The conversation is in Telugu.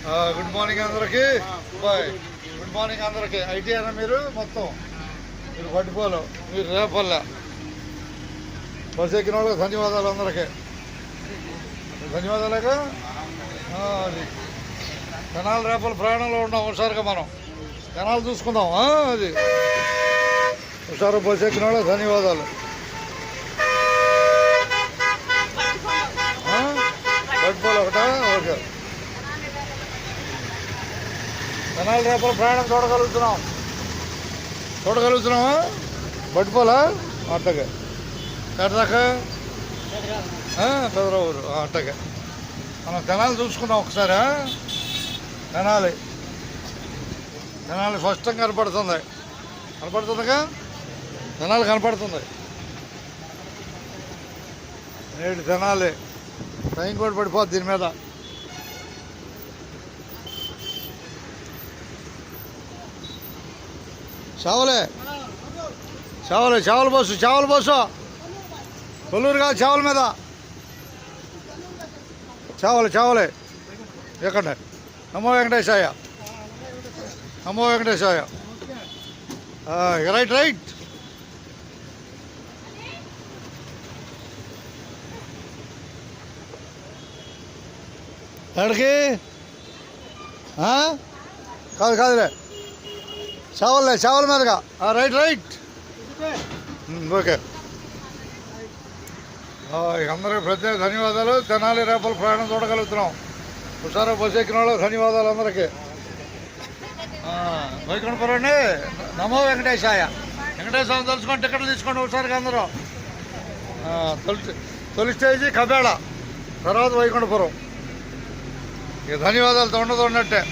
గుడ్ మార్నింగ్ అందరికి. బాయ్. గుడ్ మార్నింగ్ అందరికి. ఐటీ అయినా మీరు మొత్తం మీరు పట్టిపోలు, మీరు రేపల్ల బస్ ఎక్కిన వాళ్ళకి ధన్యవాదాలు అందరికీ. ధన్యవాదాలేగా. అది జనాలు రేపల ప్రయాణంలో ఉన్నాం. హుషారుగా మనం జనాలు చూసుకుందాం. అది హుషారు బస్ ఎక్కిన వాళ్ళకి ధన్యవాదాలు. పట్టిపోలు ఒకటా? ఓకే. జనాలు రేపల ప్రయాణం చూడగలుగుతున్నామా? బట్టిపోలా అట్టగా ఎక్కడిదాకా? పెదరావురు అట్టగా. మనం జనాలు చూసుకుందాం ఒకసారి. జనాలు స్పష్టంగా కనపడుతుందిగా. జనాలు కనపడుతుంది. నేడు జనాలే టైం కూడా పడిపోద్ది దీని మీద. చేవల బస్సు కొల్లూరు కాదు, చేవల మీద చేవలే ఎక్కండి. నమో వెంకటేశాయ. రైట్. ఎక్కడికి? కాదులే, చేవల మీదగా. రైట్. ఓకే. అందరికీ ప్రత్యేక ధన్యవాదాలు. తెనాలి రేపల ప్రయాణం చూడగలుగుతున్నాం. హుషారు బస్సు ఎక్కిన వాళ్ళకి ధన్యవాదాలు అందరికీ. వైకుంఠపురం నమో వెంకటేశాయ. వెంకటేశ్వరం తెలుసుకోండి, టికెట్లు తీసుకోండి హుషారుగా అందరూ. తొలి స్టేజీ కబేళ, తర్వాత వైకుంఠపురం. ఇక ధన్యవాదాలతో ఉండదు ఉన్నట్టే.